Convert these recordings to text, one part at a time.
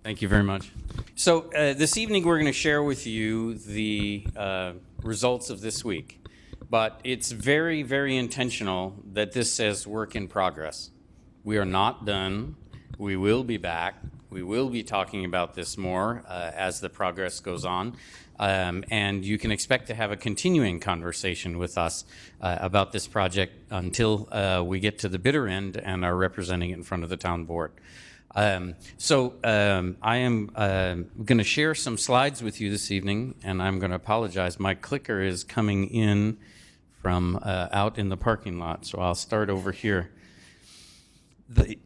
Thank you very much. So this evening we're going to share with you the results of this week. But it's very, very intentional that this says work in progress. We are not done. We will be back. We will be talking about this more as the progress goes on. And you can expect to have a continuing conversation with us about this project until we get to the bitter end and are representing it in front of the town board. I am going to share some slides with you this evening, and I'm going to apologize. My clicker is coming in from out in the parking lot, so I'll start over here.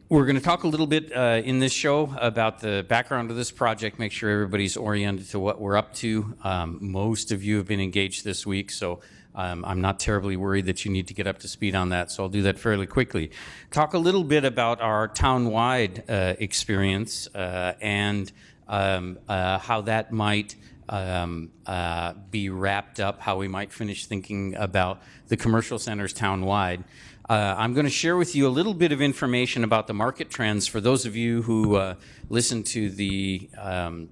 We're going to talk a little bit in this show about the background of this project, make sure everybody's oriented to what we're up to. Most of you have been engaged this week, so I'm not terribly worried that you need to get up to speed on that, so I'll do that fairly quickly. Talk a little bit about our town-wide experience and how that might be wrapped up, how we might finish thinking about the commercial centers town-wide. I'm going to share with you a little bit of information about the market trends for those of you who listened to the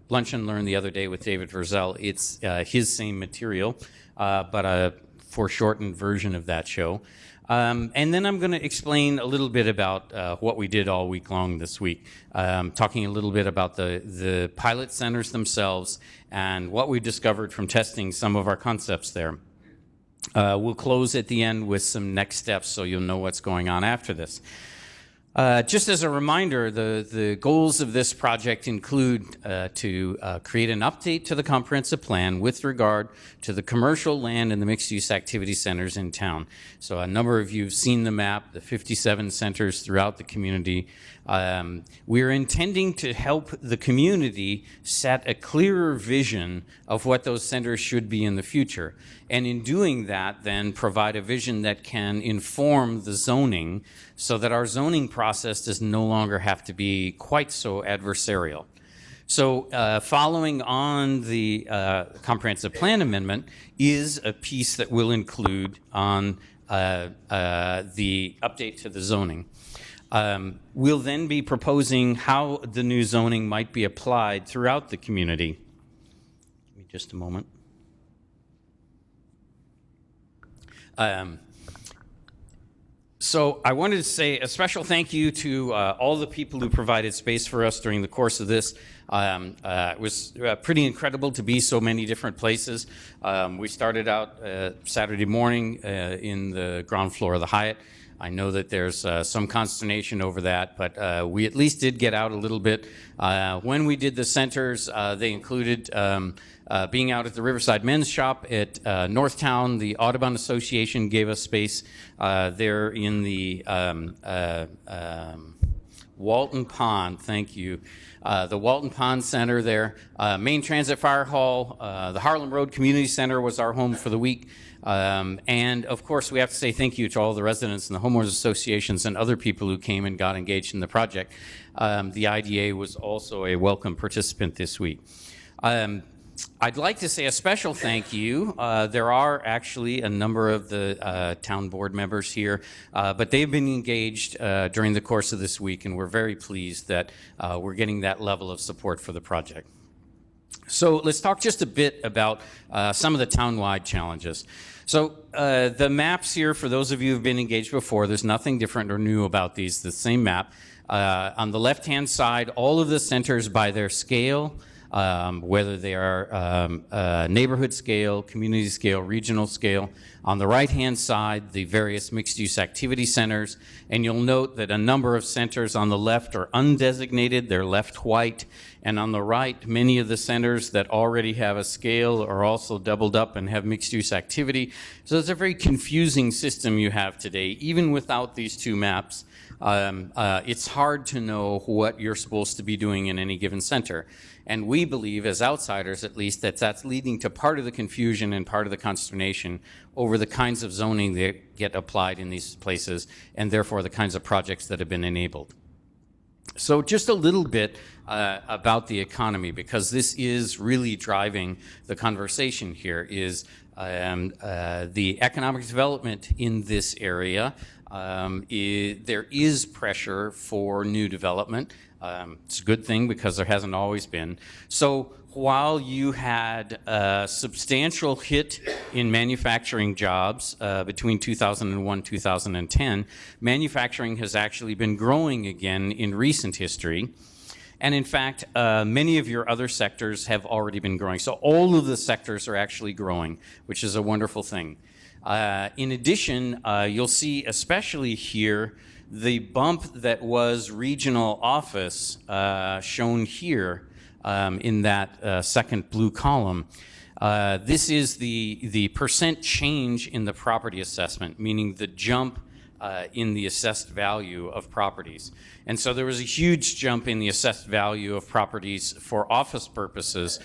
Lunch and Learn the other day with David Verzel. It's his same material, but a foreshortened version of that show. And then I'm going to explain a little bit about what we did all week long this week, talking a little bit about the pilot centers themselves and what we discovered from testing some of our concepts there. We'll close at the end with some next steps so you'll know what's going on after this. Just as a reminder, the goals of this project include to create an update to the comprehensive plan with regard to the commercial land and the mixed-use activity centers in town. So a number of you have seen the map, the 57 centers throughout the community. We're intending to help the community set a clearer vision of what those centers should be in the future. And in doing that, then provide a vision that can inform the zoning so that our zoning process does no longer have to be quite so adversarial. So following on the comprehensive plan amendment is a piece that will include on the update to the zoning. We'll then be proposing how the new zoning might be applied throughout the community. Give me just a moment. So I wanted to say a special thank you to all the people who provided space for us during the course of this. It was pretty incredible to be so many different places. We started out Saturday morning in the ground floor of the Hyatt. I know that there's some consternation over that, but we at least did get out a little bit. When we did the centers, they included being out at the Riverside Men's Shop at Northtown. The Audubon Association gave us space there in the Walton Pond, thank you. The Walton Pond Center there. Main Transit Fire Hall, the Harlem Road Community Center was our home for the week. And of course, we have to say thank you to all the residents and the homeowners associations and other people who came and got engaged in the project. The IDA was also a welcome participant this week. I'd like to say a special thank you. There are actually a number of the town board members here, but they've been engaged during the course of this week, and we're very pleased that we're getting that level of support for the project. So let's talk just a bit about some of the town-wide challenges. So the maps here, for those of you who've been engaged before, there's nothing different or new about these, the same map. On the left-hand side, all of the centers by their scale, whether they are neighborhood scale, community scale, regional scale. On the right-hand side, the various mixed-use activity centers. And you'll note that a number of centers on the left are undesignated, they're left white. And on the right, many of the centers that already have a scale are also doubled up and have mixed-use activity. So it's a very confusing system you have today, even without these two maps. It's hard to know what you're supposed to be doing in any given center. And we believe, as outsiders at least, that that's leading to part of the confusion and part of the consternation over the kinds of zoning that get applied in these places, and therefore the kinds of projects that have been enabled. So just a little bit about the economy, because this is really driving the conversation here, is the economic development in this area there is pressure for new development. It's a good thing because there hasn't always been. So while you had a substantial hit in manufacturing jobs between 2001 and 2010, manufacturing has actually been growing again in recent history. And in fact, many of your other sectors have already been growing. So all of the sectors are actually growing, which is a wonderful thing. In addition, you'll see, especially here, the bump that was regional office shown here in that second blue column. This is the percent change in the property assessment, meaning the jump in the assessed value of properties. And so there was a huge jump in the assessed value of properties for office purposes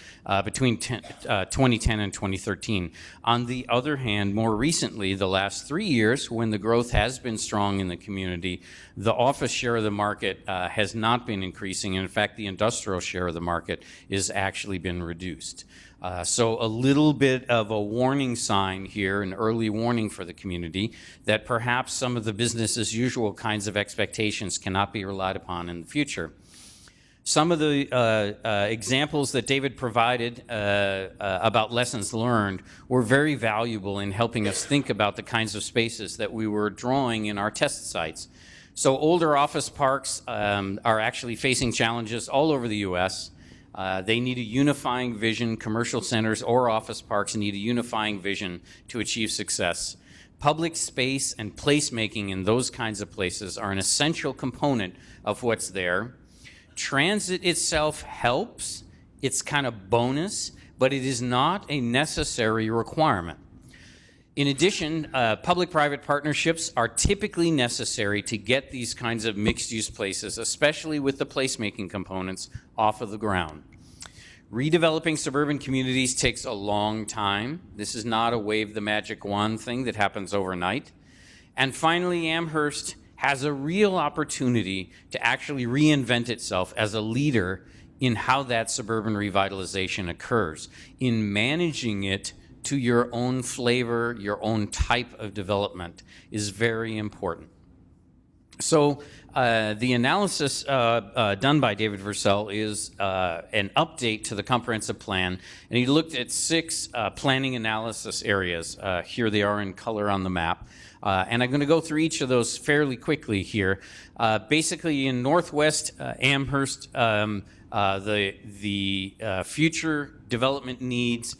between 2010 and 2013. On the other hand, more recently, the last 3 years, when the growth has been strong in the community, the office share of the market has not been increasing. In fact, the industrial share of the market has actually been reduced. So a little bit of a warning sign here, an early warning for the community, that perhaps some of the business as usual kinds of expectations cannot be relied upon in the future. Some of the examples that David provided about lessons learned were very valuable in helping us think about the kinds of spaces that we were drawing in our test sites. So older office parks are actually facing challenges all over the U.S. They need a unifying vision. Commercial centers or office parks need a unifying vision to achieve success. Public space and placemaking in those kinds of places are an essential component of what's there. Transit itself helps. It's kind of bonus, but it is not a necessary requirement. In addition, public-private partnerships are typically necessary to get these kinds of mixed-use places, especially with the placemaking components, off of the ground. Redeveloping suburban communities takes a long time. This is not a wave the magic wand thing that happens overnight. And finally, Amherst has a real opportunity to actually reinvent itself as a leader in how that suburban revitalization occurs, in managing it to your own flavor, your own type of development is very important. So the analysis done by David Vercel is an update to the comprehensive plan, and he looked at 6 planning analysis areas. Here they are in color on the map. And I'm going to go through each of those fairly quickly here. Basically, in Northwest Amherst, the future development needs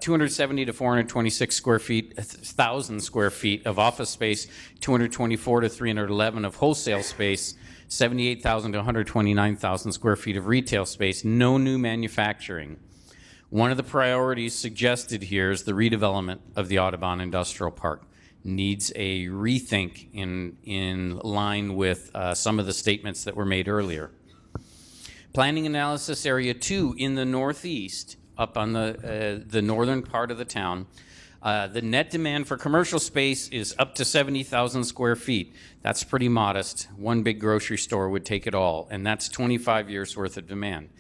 270 to 426 square feet, 1,000 square feet of office space, 224 to 311 of wholesale space, 78,000 to 129,000 square feet of retail space, no new manufacturing. One of the priorities suggested here is the redevelopment of the Audubon Industrial Park. Needs a rethink in line with some of the statements that were made earlier. Planning Analysis Area 2 in the northeast, up on the northern part of the town. The net demand for commercial space is up to 70,000 square feet. That's pretty modest. One big grocery store would take it all, and that's 25 years worth of demand.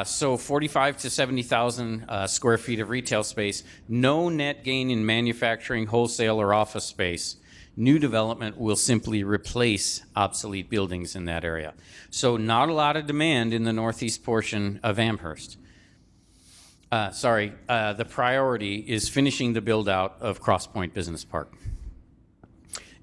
So 45 to 70,000 square feet of retail space, no net gain in manufacturing, wholesale, or office space. New development will simply replace obsolete buildings in that area. So not a lot of demand in the northeast portion of Amherst. The priority is finishing the build-out of Cross Point Business Park.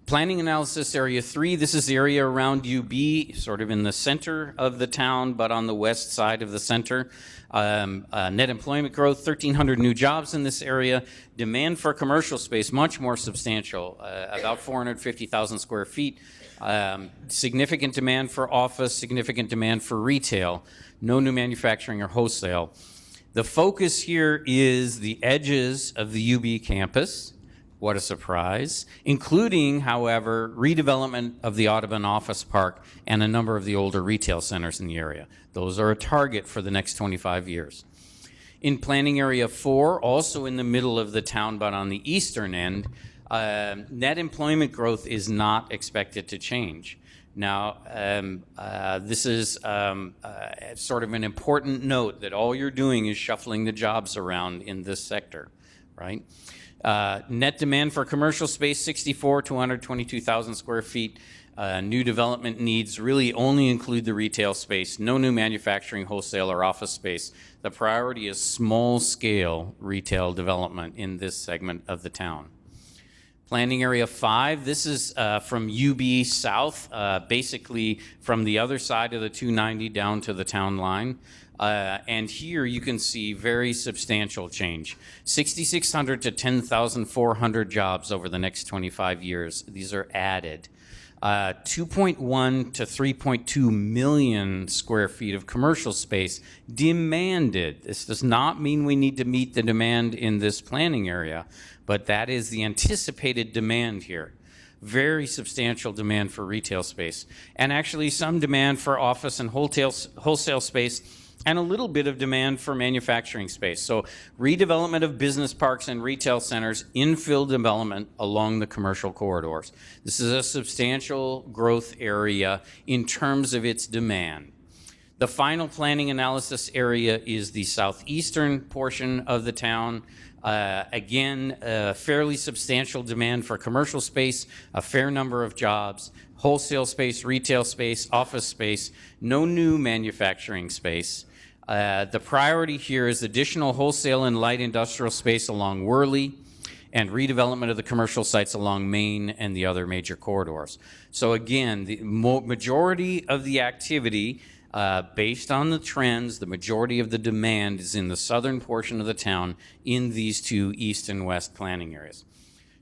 Planning Analysis Area 3, this is the area around UB, sort of in the center of the town, but on the west side of the center. Net employment growth, 1,300 new jobs in this area. Demand for commercial space, much more substantial, about 450,000 square feet. Significant demand for office, significant demand for retail. No new manufacturing or wholesale. The focus here is the edges of the UB campus. What a surprise. Including, however, redevelopment of the Audubon Office Park and a number of the older retail centers in the area. Those are a target for the next 25 years. In Planning Area 4, also in the middle of the town but on the eastern end, net employment growth is not expected to change. Now, this is sort of an important note that all you're doing is shuffling the jobs around in this sector, right? Net demand for commercial space, 64 to 122,000 square feet. New development needs really only include the retail space, no new manufacturing, wholesale, or office space. The priority is small-scale retail development in this segment of the town. Planning Area 5, this is from UB South, basically from the other side of the 290 down to the town line. And here you can see very substantial change. 6,600 to 10,400 jobs over the next 25 years. These are added. 2.1 to 3.2 million square feet of commercial space demanded. This does not mean we need to meet the demand in this planning area, but that is the anticipated demand here. Very substantial demand for retail space, and actually some demand for office and wholesale space, and a little bit of demand for manufacturing space. So redevelopment of business parks and retail centers, infill development along the commercial corridors. This is a substantial growth area in terms of its demand. The final planning analysis area is the southeastern portion of the town. Again, fairly substantial demand for commercial space, a fair number of jobs, wholesale space, retail space, office space, no new manufacturing space. The priority here is additional wholesale and light industrial space along Worley and redevelopment of the commercial sites along Main and the other major corridors. So again, the majority of the activity, based on the trends, the majority of the demand is in the southern portion of the town in these two east and west planning areas.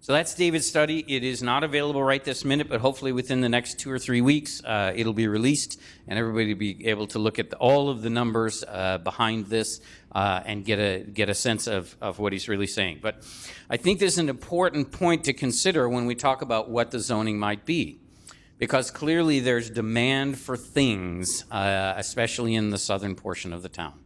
So that's David's study. It is not available right this minute, but hopefully within the next 2 or 3 weeks, it'll be released and everybody will be able to look at all of the numbers behind this and get a sense of what he's really saying. But I think there's an important point to consider when we talk about what the zoning might be, because clearly there's demand for things, especially in the southern portion of the town.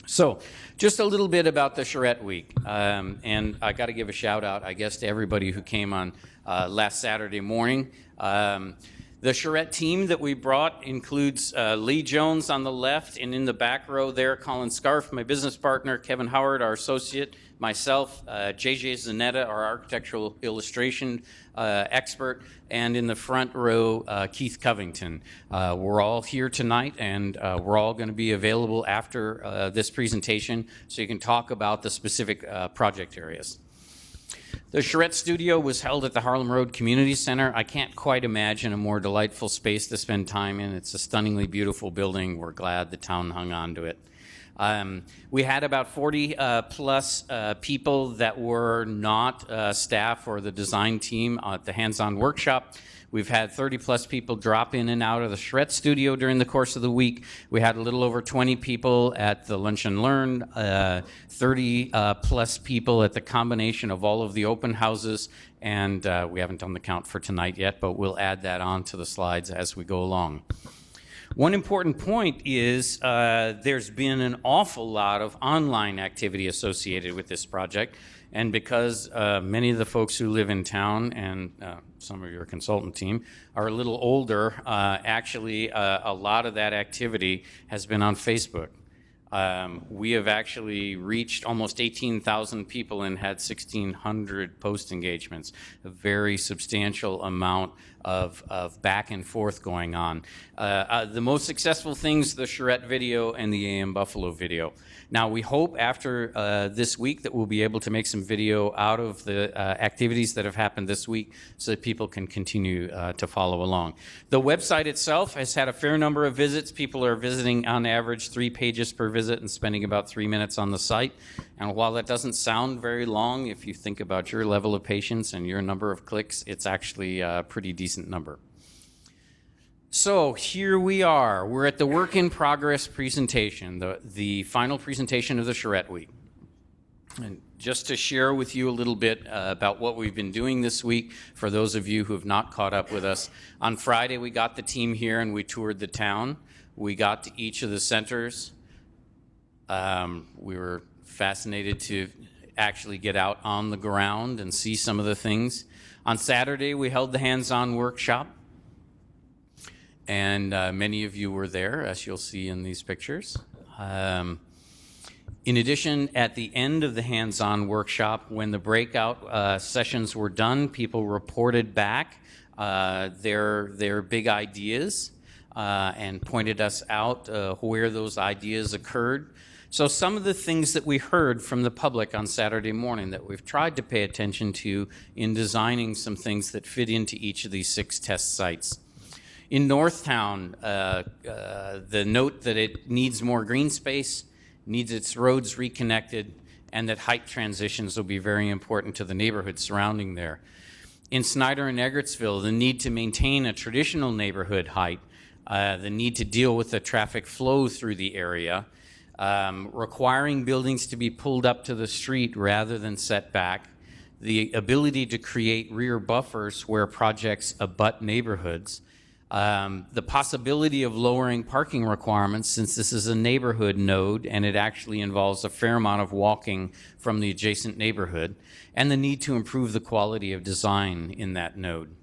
So just a little bit about the Charrette Week. And I got to give a shout out, I guess, to everybody who came on last Saturday morning. The Charrette team that we brought includes Lee Jones on the left, and in the back row there, Colin Scarf, my business partner, Kevin Howard, our associate, myself, JJ Zanetta, our architectural illustration expert, and in the front row, Keith Covington. We're all here tonight, and we're all going to be available after this presentation so you can talk about the specific project areas. The Charrette Studio was held at the Harlem Road Community Center. I can't quite imagine a more delightful space to spend time in. It's a stunningly beautiful building. We're glad the town hung on to it. We had about 40 plus people that were not staff or the design team at the hands-on workshop. We've had 30 plus people drop in and out of the Charrette Studio during the course of the week. We had a little over 20 people at the Lunch and Learn, 30 plus people at the combination of all of the open houses, and we haven't done the count for tonight yet, but we'll add that on to the slides as we go along. One important point is there's been an awful lot of online activity associated with this project, and because many of the folks who live in town and some of your consultant team are a little older, actually a lot of that activity has been on Facebook. We have actually reached almost 18,000 people and had 1,600 post engagements, a very substantial amount of back and forth going on. The most successful things, the Charrette video and the AM Buffalo video. Now we hope after this week that we'll be able to make some video out of the activities that have happened this week so that people can continue to follow along. The website itself has had a fair number of visits. People are visiting on average 3 pages per visit and spending about 3 minutes on the site. And while that doesn't sound very long, if you think about your level of patience and your number of clicks, it's actually a pretty decent number. So here we are. We're at the work in progress presentation, the final presentation of the Charrette Week. And just to share with you a little bit about what we've been doing this week, for those of you who have not caught up with us. On Friday, we got the team here and we toured the town. We got to each of the centers. We were fascinated to actually get out on the ground and see some of the things. On Saturday, we held the hands-on workshop. And many of you were there, as you'll see in these pictures. In addition, at the end of the hands-on workshop, when the breakout sessions were done, people reported back their big ideas and pointed us out where those ideas occurred. So some of the things that we heard from the public on Saturday morning that we've tried to pay attention to in designing some things that fit into each of these 6 test sites. In Northtown, the note that it needs more green space, needs its roads reconnected, and that height transitions will be very important to the neighborhood surrounding there. In Snyder and Eggertsville, the need to maintain a traditional neighborhood height, the need to deal with the traffic flow through the area, requiring buildings to be pulled up to the street rather than set back, the ability to create rear buffers where projects abut neighborhoods, the possibility of lowering parking requirements since this is a neighborhood node and it actually involves a fair amount of walking from the adjacent neighborhood, and the need to improve the quality of design in that node.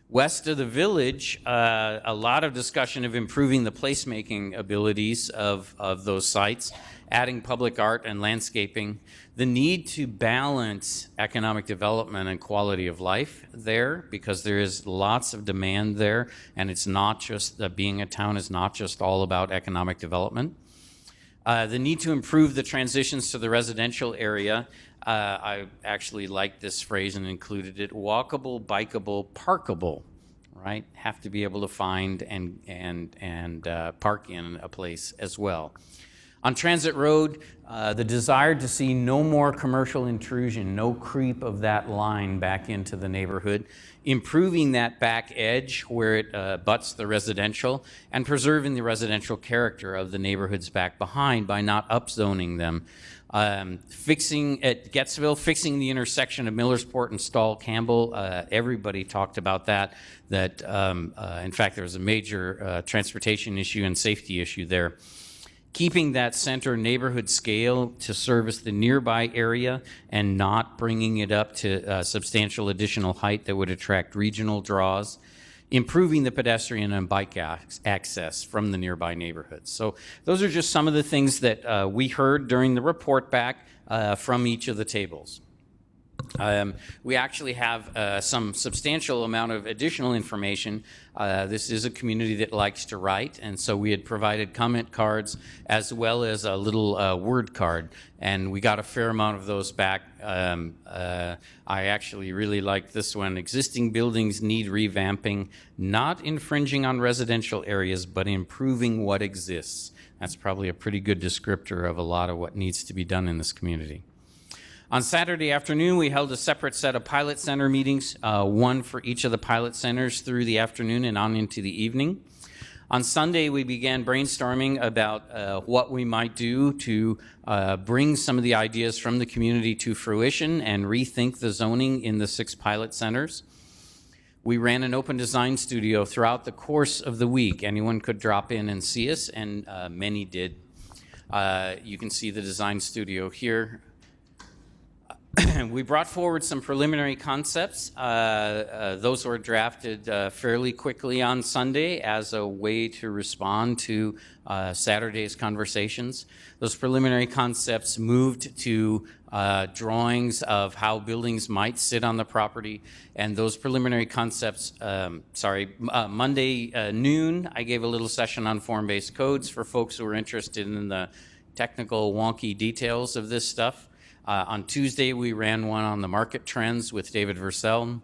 West of the village, a lot of discussion of improving the placemaking abilities of those sites, adding public art and landscaping, the need to balance economic development and quality of life there, because there is lots of demand there, and it's not just, being a town is not just all about economic development. The need to improve the transitions to the residential area. I actually liked this phrase and included it: walkable, bikeable, parkable, right? Have to be able to find and park in a place as well. On Transit Road, the desire to see no more commercial intrusion, no creep of that line back into the neighborhood, improving that back edge where it butts the residential, and preserving the residential character of the neighborhoods back behind by not upzoning them. Fixing at Gettsville, fixing the intersection of Millersport and Stall Campbell. Everybody talked about that. In fact, there was a major transportation issue and safety issue there. Keeping that center neighborhood scale to service the nearby area and not bringing it up to substantial additional height that would attract regional draws. Improving the pedestrian and bike access from the nearby neighborhoods. So those are just some of the things that we heard during the report back from each of the tables. We actually have some substantial amount of additional information. This is a community that likes to write, and so we had provided comment cards as well as a little word card, and we got a fair amount of those back. I actually really like this one. Existing buildings need revamping, not infringing on residential areas, but improving what exists. That's probably a pretty good descriptor of a lot of what needs to be done in this community. On Saturday afternoon, we held a separate set of pilot center meetings, one for each of the pilot centers through the afternoon and on into the evening. On Sunday, we began brainstorming about what we might do to bring some of the ideas from the community to fruition and rethink the zoning in the 6 pilot centers. We ran an open design studio throughout the course of the week. Anyone could drop in and see us, and many did. You can see the design studio here. We brought forward some preliminary concepts. Those were drafted fairly quickly on Sunday as a way to respond to Saturday's conversations. Those preliminary concepts moved to drawings of how buildings might sit on the property, and those preliminary concepts, Monday noon, I gave a little session on form-based codes for folks who are interested in the technical wonky details of this stuff. On Tuesday, we ran one on the market trends with David Vercel.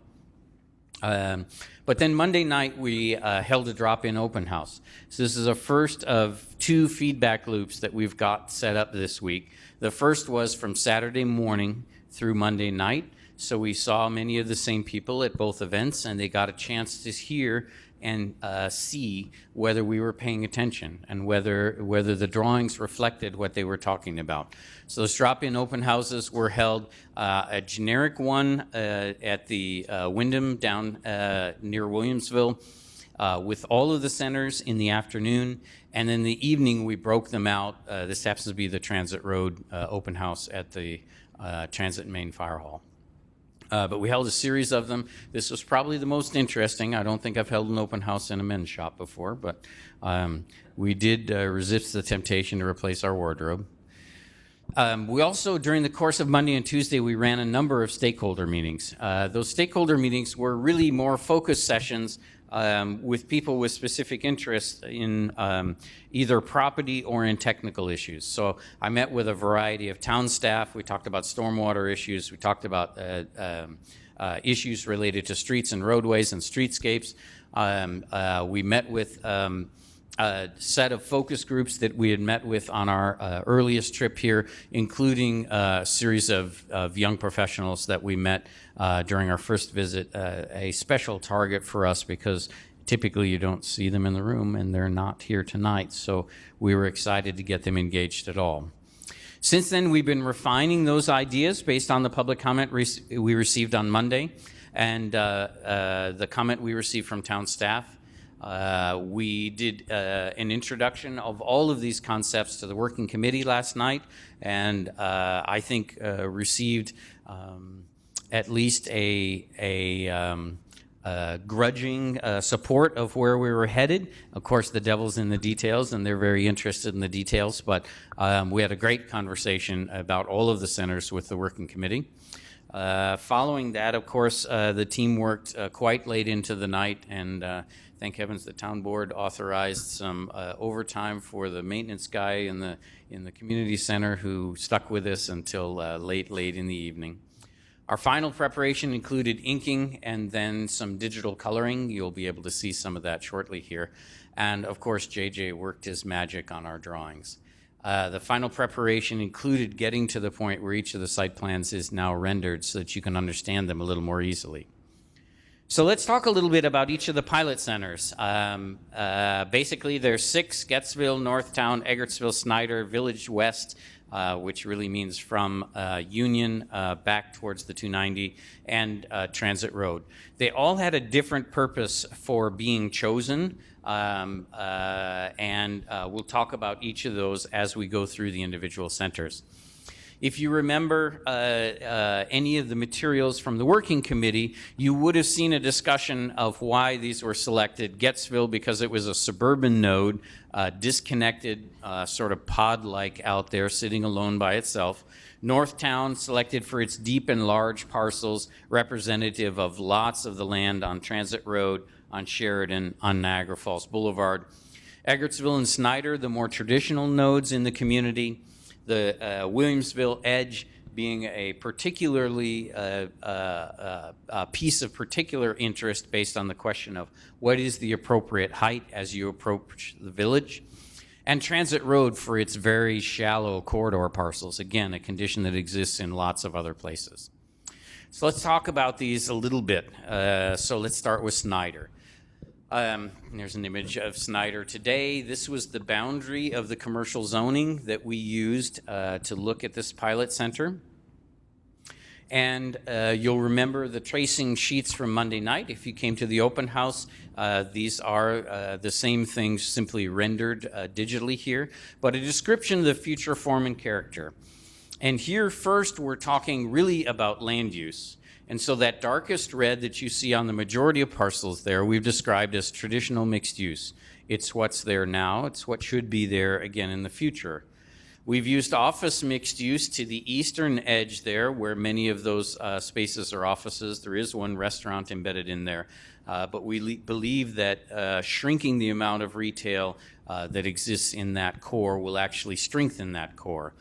But then Monday night, we held a drop-in open house. So this is a first of 2 feedback loops that we've got set up this week. The first was from Saturday morning through Monday night. So we saw many of the same people at both events, and they got a chance to hear and see whether we were paying attention and whether the drawings reflected what they were talking about. So those drop-in open houses were held, a generic one at the Wyndham down near Williamsville with all of the centers in the afternoon, and in the evening we broke them out. This happens to be the Transit Road open house at the Transit Main Fire Hall. But we held a series of them. This was probably the most interesting. I don't think I've held an open house in a men's shop before, but we did resist the temptation to replace our wardrobe. We also, during the course of Monday and Tuesday, we ran a number of stakeholder meetings. Those stakeholder meetings were really more focused sessions with people with specific interests in either property or in technical issues. So I met with a variety of town staff. We talked about stormwater issues. We talked about issues related to streets and roadways and streetscapes. We met with a set of focus groups that we had met with on our earliest trip here, including a series of young professionals that we met during our first visit, a special target for us because typically you don't see them in the room and they're not here tonight, so we were excited to get them engaged at all. Since then, we've been refining those ideas based on the public comment we received on Monday and the comment we received from town staff. We did an introduction of all of these concepts to the working committee last night, and I think received at least a grudging support of where we were headed. Of course, the devil's in the details, and they're very interested in the details, but we had a great conversation about all of the centers with the working committee. Following that, of course, the team worked quite late into the night, and thank heavens the town board authorized some overtime for the maintenance guy in the community center who stuck with us until late in the evening. Our final preparation included inking and then some digital coloring. You'll be able to see some of that shortly here. And of course, JJ worked his magic on our drawings. The final preparation included getting to the point where each of the site plans is now rendered so that you can understand them a little more easily. So let's talk a little bit about each of the pilot centers. Basically, there's 6: Gettsville, Northtown, Eggertsville, Snyder, Village West, which really means from Union back towards the 290, and Transit Road. They all had a different purpose for being chosen, and we'll talk about each of those as we go through the individual centers. If you remember any of the materials from the working committee, you would have seen a discussion of why these were selected. Gettsville, because it was a suburban node, disconnected, sort of pod-like out there, sitting alone by itself. Northtown, selected for its deep and large parcels, representative of lots of the land on Transit Road, on Sheridan, on Niagara Falls Boulevard. Eggertsville and Snyder, the more traditional nodes in the community. The Williamsville Edge being a particularly a piece of particular interest based on the question of what is the appropriate height as you approach the village. And Transit Road for its very shallow corridor parcels, again, a condition that exists in lots of other places. So let's talk about these a little bit. So let's start with Snyder. There's an image of Snyder today. This was the boundary of the commercial zoning that we used to look at this pilot center. And you'll remember the tracing sheets from Monday night. If you came to the open house, these are the same things, simply rendered digitally here, but a description of the future form and character. And here first we're talking really about land use. And so that darkest red that you see on the majority of parcels there, we've described as traditional mixed use. It's what's there now. It's what should be there again in the future. We've used office mixed use to the eastern edge there, where many of those spaces are offices. There is one restaurant embedded in there. But we believe that shrinking the amount of retail that exists in that core will actually strengthen that core.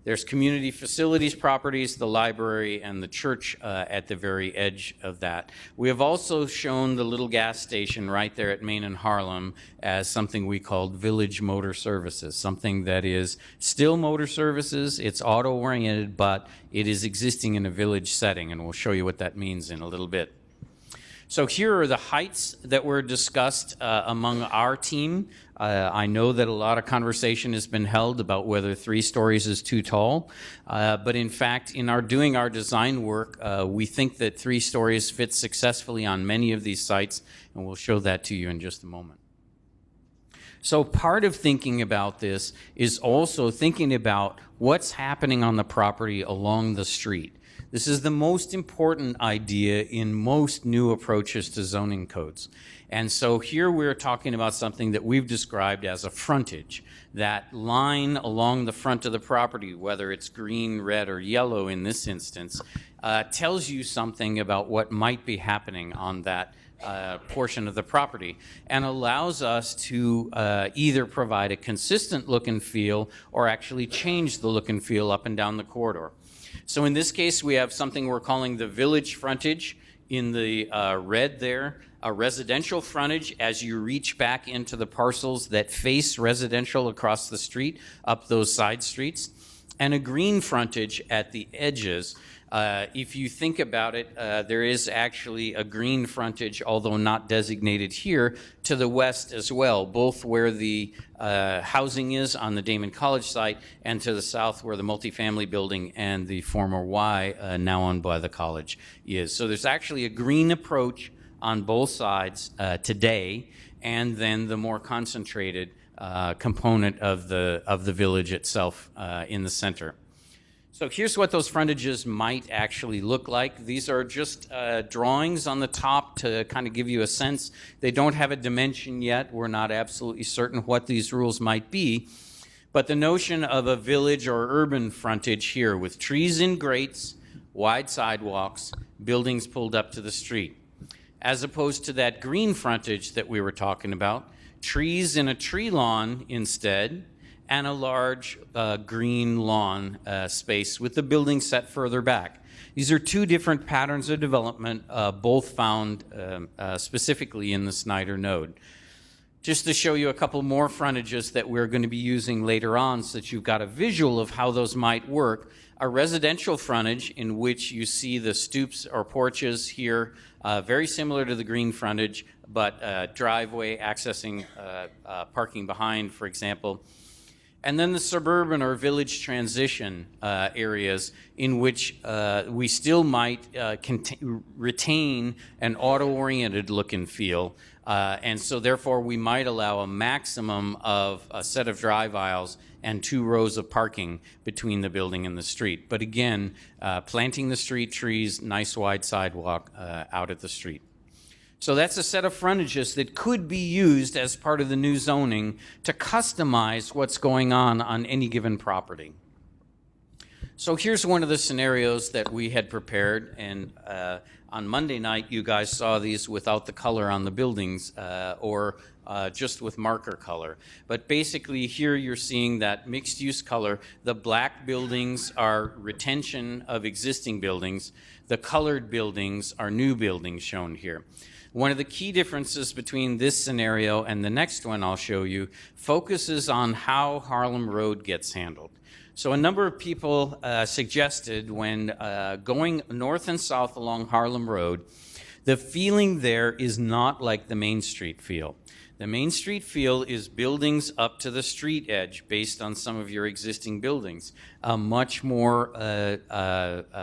There's community facilities properties, the library, and the church at the very edge of that. We have also shown the little gas station right there at Main and Harlem as something we called Village Motor Services, something that is still motor services, it's auto-oriented, but it is existing in a village setting, and we'll show you what that means in a little bit. So here are the heights that were discussed among our team. I know that a lot of conversation has been held about whether 3 stories is too tall, but in fact, in doing our design work, we think that 3 stories fit successfully on many of these sites, and we'll show that to you in just a moment. So part of thinking about this is also thinking about what's happening on the property along the street. This is the most important idea in most new approaches to zoning codes. And so here we're talking about something that we've described as a frontage. That line along the front of the property, whether it's green, red, or yellow in this instance, tells you something about what might be happening on that portion of the property, and allows us to either provide a consistent look and feel or actually change the look and feel up and down the corridor. So in this case, we have something we're calling the village frontage in the red there, a residential frontage as you reach back into the parcels that face residential across the street, up those side streets, and a green frontage at the edges. If you think about it, there is actually a green frontage, although not designated here, to the west as well, both where the housing is on the Damon College site and to the south where the multifamily building and the former Y, now owned by the college, is. So there's actually a green approach on both sides today, and then the more concentrated component of the village itself in the center. So here's what those frontages might actually look like. These are just drawings on the top to kind of give you a sense. They don't have a dimension yet. We're not absolutely certain what these rules might be. But the notion of a village or urban frontage here with trees in grates, wide sidewalks, buildings pulled up to the street, as opposed to that green frontage that we were talking about, trees in a tree lawn instead, and a large green lawn space with the building set further back. These are two different patterns of development, both found specifically in the Snyder node. Just to show you a couple more frontages that we're going to be using later on so that you've got a visual of how those might work. A residential frontage in which you see the stoops or porches here, very similar to the green frontage, but driveway accessing parking behind, for example. And then the suburban or village transition areas in which we still might retain an auto-oriented look and feel. And so therefore we might allow a maximum of a set of drive aisles and 2 rows of parking between the building and the street. But again, planting the street trees, nice wide sidewalk out at the street. So that's a set of frontages that could be used as part of the new zoning to customize what's going on any given property. So here's one of the scenarios that we had prepared, and on Monday night you guys saw these without the color on the buildings or just with marker color. But basically here you're seeing that mixed use color. The black buildings are retention of existing buildings. The colored buildings are new buildings shown here. One of the key differences between this scenario and the next one I'll show you focuses on how Harlem Road gets handled. So a number of people suggested when going north and south along Harlem Road, the feeling there is not like the Main Street feel. The Main Street feel is buildings up to the street edge based on some of your existing buildings. A much more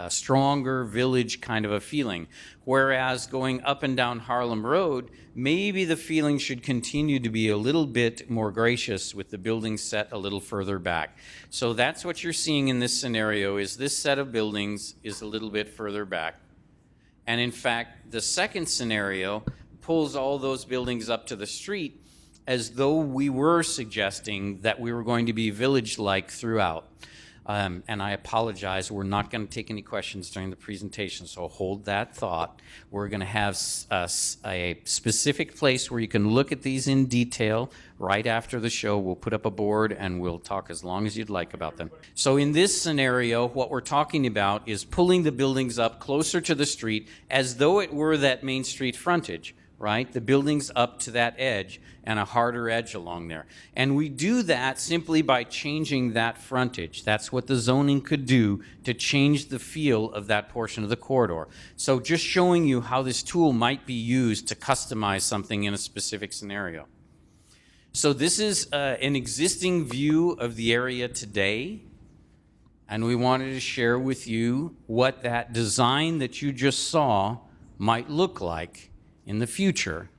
stronger village kind of a feeling. Whereas going up and down Harlem Road, maybe the feeling should continue to be a little bit more gracious with the buildings set a little further back. So that's what you're seeing in this scenario, is this set of buildings is a little bit further back. And in fact, the second scenario pulls all those buildings up to the street as though we were suggesting that we were going to be village-like throughout. And I apologize, we're not going to take any questions during the presentation, so hold that thought. We're going to have a specific place where you can look at these in detail right after the show. We'll put up a board and we'll talk as long as you'd like about them. So in this scenario, what we're talking about is pulling the buildings up closer to the street as though it were that Main Street frontage, right? The buildings up to that edge and a harder edge along there. And we do that simply by changing that frontage. That's what the zoning could do to change the feel of that portion of the corridor. So just showing you how this tool might be used to customize something in a specific scenario. So this is an existing view of the area today. And we wanted to share with you what that design that you just saw might look like in the future.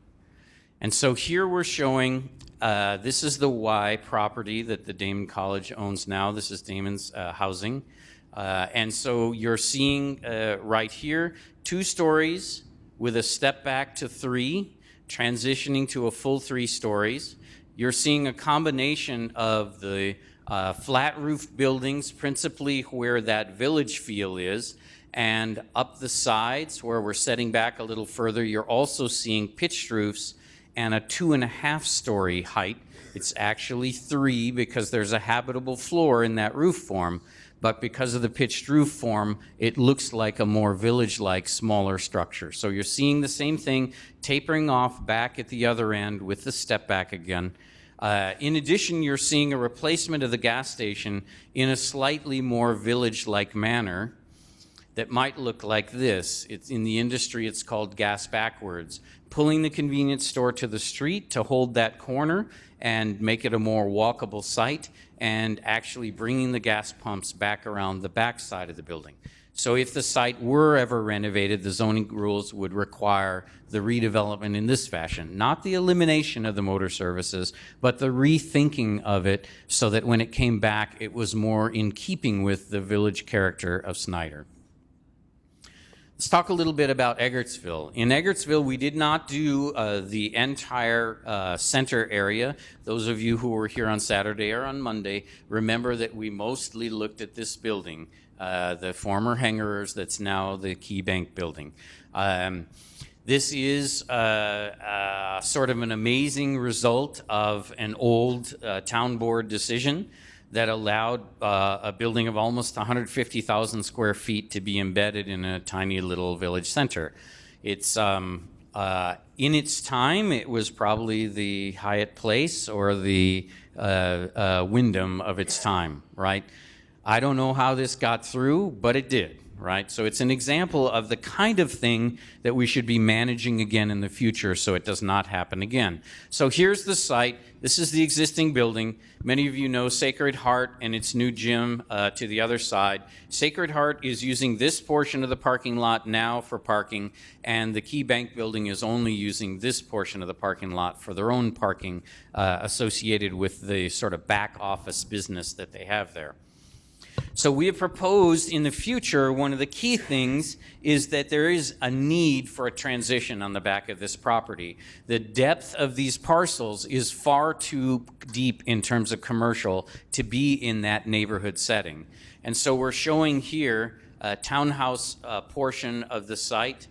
And so here we're showing, this is the Y property that the Damon College owns now. This is Damon's housing. And so you're seeing right here 2 stories with a step back to 3, transitioning to a full 3 stories. You're seeing a combination of the flat roof buildings, principally where that village feel is, and up the sides where we're setting back a little further, you're also seeing pitched roofs and a 2.5-story height. It's actually 3 because there's a habitable floor in that roof form, but because of the pitched roof form, it looks like a more village-like smaller structure. So you're seeing the same thing tapering off back at the other end with the step back again. In addition, you're seeing a replacement of the gas station in a slightly more village-like manner that might look like this. It's in the industry, it's called gas backwards. Pulling the convenience store to the street to hold that corner and make it a more walkable site, and actually bringing the gas pumps back around the back side of the building. So if the site were ever renovated, the zoning rules would require the redevelopment in this fashion. Not the elimination of the motor services, but the rethinking of it so that when it came back, it was more in keeping with the village character of Snyder. Let's talk a little bit about Eggertsville. In Eggertsville, we did not do the entire center area. Those of you who were here on Saturday or on Monday remember that we mostly looked at this building, the former hangarers that's now the Key Bank building. This is sort of an amazing result of an old town board decision that allowed a building of almost 150,000 square feet to be embedded in a tiny little village center. It's in its time, it was probably the Hyatt Place or the Wyndham of its time, right? I don't know how this got through, but it did, right? So it's an example of the kind of thing that we should be managing again in the future so it does not happen again. So here's the site. This is the existing building. Many of you know Sacred Heart and its new gym to the other side. Sacred Heart is using this portion of the parking lot now for parking, and the Key Bank building is only using this portion of the parking lot for their own parking associated with the sort of back office business that they have there. So we have proposed in the future, one of the key things is that there is a need for a transition on the back of this property. The depth of these parcels is far too deep in terms of commercial to be in that neighborhood setting. And so we're showing here a townhouse portion of the site,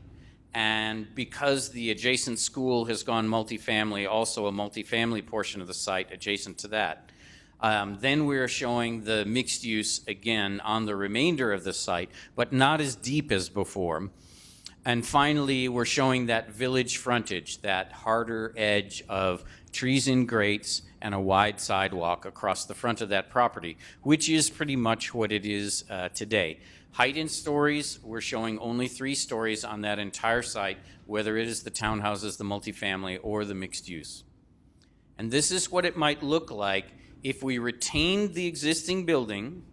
and because the adjacent school has gone multifamily, also a multifamily portion of the site adjacent to that. Then we're showing the mixed use again on the remainder of the site, but not as deep as before. And finally, we're showing that village frontage, that harder edge of trees and grates and a wide sidewalk across the front of that property, which is pretty much what it is today. Height in stories, we're showing only 3 stories on that entire site, whether it is the townhouses, the multifamily, or the mixed use. And this is what it might look like if we retained the existing building,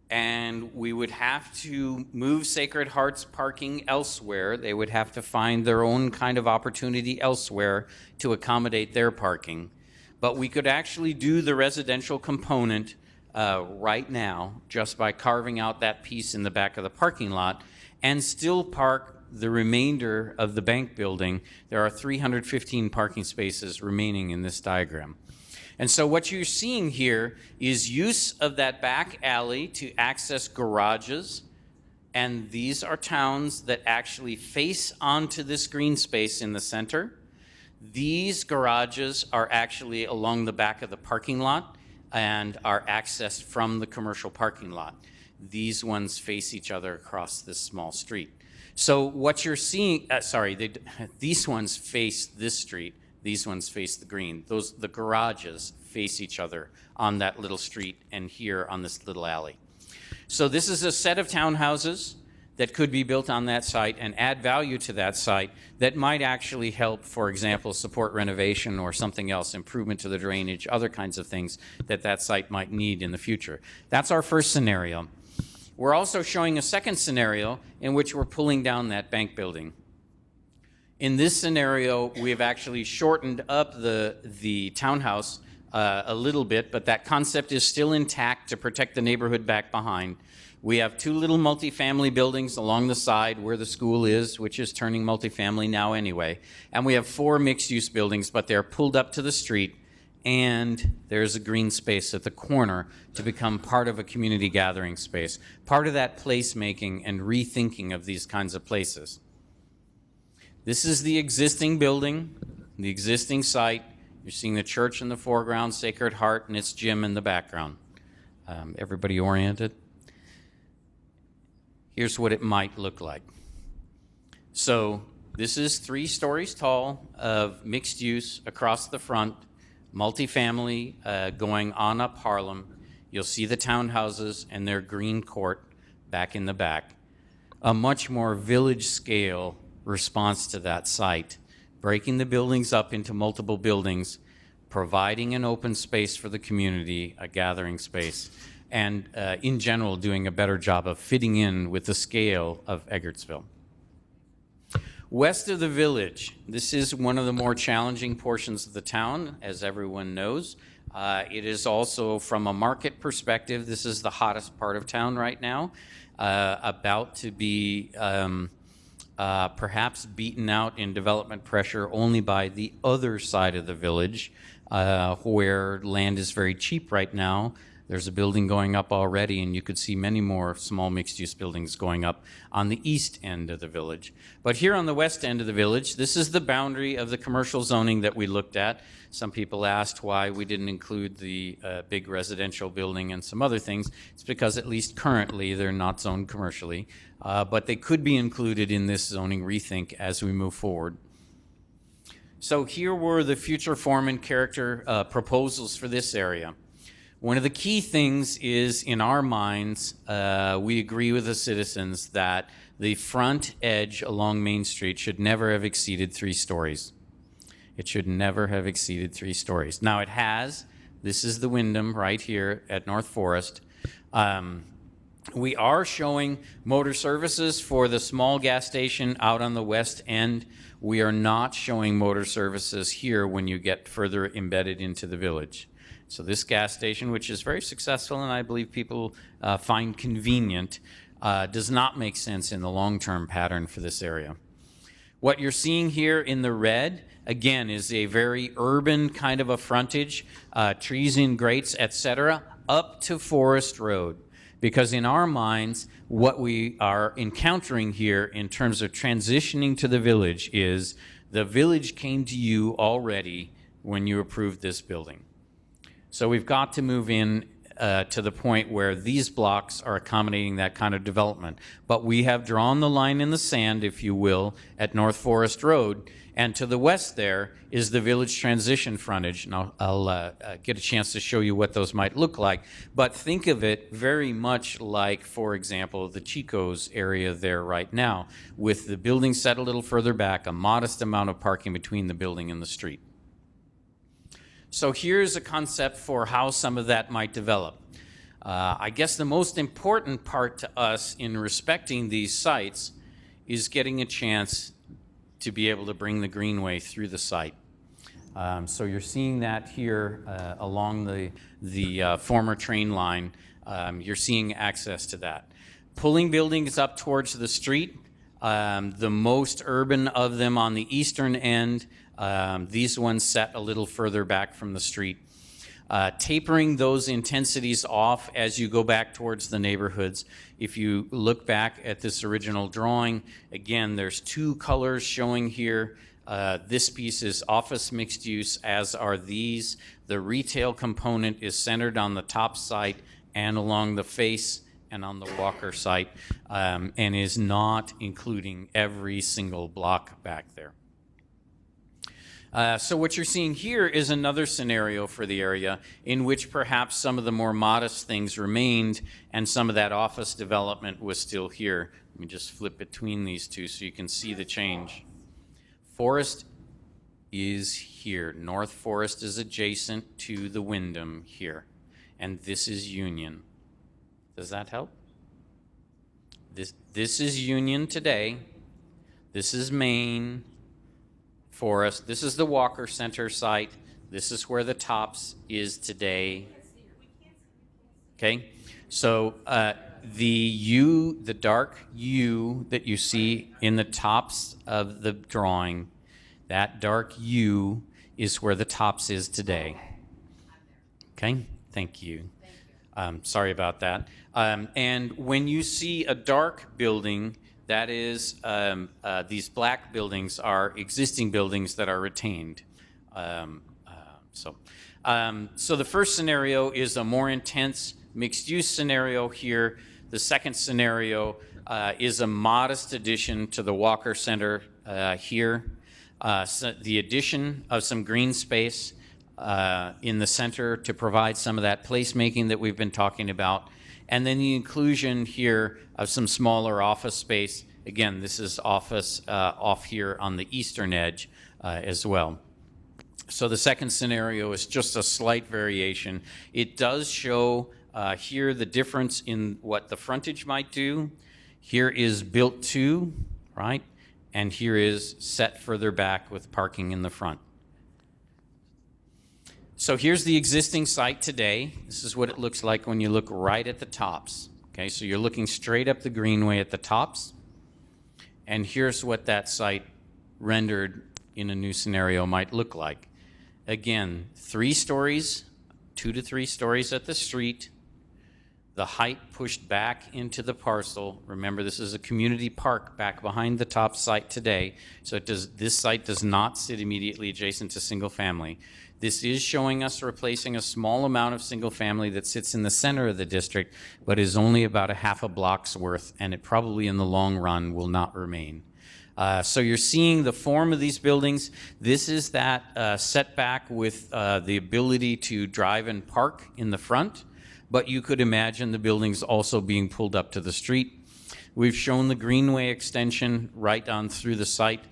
and we would have to move Sacred Heart's parking elsewhere. They would have to find their own kind of opportunity elsewhere to accommodate their parking. But we could actually do the residential component right now just by carving out that piece in the back of the parking lot and still park the remainder of the bank building. There are 315 parking spaces remaining in this diagram. And so what you're seeing here is use of that back alley to access garages, and these are towns that actually face onto this green space in the center. These garages are actually along the back of the parking lot and are accessed from the commercial parking lot. These ones face each other across this small street. So what you're seeing, these ones face this street. These ones face the green. The garages face each other on that little street and here on this little alley. So this is a set of townhouses that could be built on that site and add value to that site that might actually help, for example, support renovation or something else, improvement to the drainage, other kinds of things that site might need in the future. That's our first scenario. We're also showing a second scenario in which we're pulling down that bank building. In this scenario, we have actually shortened up the townhouse a little bit, but that concept is still intact to protect the neighborhood back behind. We have 2 little multifamily buildings along the side where the school is, which is turning multifamily now anyway. And we have 4 mixed-use buildings, but they're pulled up to the street, and there's a green space at the corner to become part of a community gathering space, part of that placemaking and rethinking of these kinds of places. This is the existing building, the existing site. You're seeing the church in the foreground, Sacred Heart, and its gym in the background. Everybody oriented? Here's what it might look like. So this is 3 stories tall of mixed use across the front, multifamily going on up Harlem. You'll see the townhouses and their green court back in the back. A much more village scale response to that site, breaking the buildings up into multiple buildings, providing an open space for the community, a gathering space, and in general doing a better job of fitting in with the scale of Eggertsville. West of the village, this is one of the more challenging portions of the town, as everyone knows. It is also, from a market perspective, this is the hottest part of town right now, about to be perhaps beaten out in development pressure only by the other side of the village, where land is very cheap right now. There's a building going up already, and you could see many more small mixed-use buildings going up on the east end of the village. But here on the west end of the village, this is the boundary of the commercial zoning that we looked at. Some people asked why we didn't include the big residential building and some other things. It's because at least currently they're not zoned commercially, but they could be included in this zoning rethink as we move forward. So here were the future form and character proposals for this area. One of the key things is, in our minds, we agree with the citizens that the front edge along Main Street should never have exceeded 3 stories. It should never have exceeded 3 stories. Now it has. This is the Wyndham right here at North Forest. We are showing motor services for the small gas station out on the west end. We are not showing motor services here when you get further embedded into the village. So this gas station, which is very successful and I believe people find convenient, does not make sense in the long-term pattern for this area. What you're seeing here in the red, again, is a very urban kind of a frontage, trees in grates, etc., up to Forest Road. Because in our minds, what we are encountering here in terms of transitioning to the village is the village came to you already when you approved this building. So we've got to move in to the point where these blocks are accommodating that kind of development. But we have drawn the line in the sand, if you will, at North Forest Road. And to the west there is the village transition frontage. And I'll get a chance to show you what those might look like. But think of it very much like, for example, the Chico's area there right now, with the building set a little further back, a modest amount of parking between the building and the street. So here's a concept for how some of that might develop. I guess the most important part to us in respecting these sites is getting a chance to be able to bring the greenway through the site. So you're seeing that here along the former train line. You're seeing access to that. Pulling buildings up towards the street, the most urban of them on the eastern end, these ones set a little further back from the street. Tapering those intensities off as you go back towards the neighborhoods. If you look back at this original drawing, again, there's 2 colors showing here. This piece is office mixed use, as are these. The retail component is centered on the top site and along the face and on the Walker site, and is not including every single block back there. So what you're seeing here is another scenario for the area in which perhaps some of the more modest things remained and some of that office development was still here. Let me just flip between these two so you can see the change. Forest is here. North Forest is adjacent to the Wyndham here. And this is Union. Does that help? This is Union today. This is Main Forest. This is the Walker Center site. This is where the tops is today. Okay, so the dark U that you see in the tops of the drawing, that dark U is where the tops is today. Okay, thank you. Sorry about that. And when you see a dark building, that is, these black buildings are existing buildings that are retained. So the first scenario is a more intense mixed-use scenario here. The second scenario is a modest addition to the Walker Center here. So the addition of some green space in the center to provide some of that placemaking that we've been talking about. And then the inclusion here of some smaller office space. Again, this is office off here on the eastern edge as well. So the second scenario is just a slight variation. It does show here the difference in what the frontage might do. Here is built to, right? And here is set further back with parking in the front. So here's the existing site today. This is what it looks like when you look right at the tops. Okay, so you're looking straight up the greenway at the tops. And here's what that site rendered in a new scenario might look like. Again, 3 stories, 2 to 3 stories at the street. The height pushed back into the parcel. Remember, this is a community park back behind the top site today. So this site does not sit immediately adjacent to single family. This is showing us replacing a small amount of single family that sits in the center of the district, but is only about a half a block's worth, and it probably in the long run will not remain. So you're seeing the form of these buildings. This is that setback with the ability to drive and park in the front, but you could imagine the buildings also being pulled up to the street. We've shown the greenway extension right on through the site,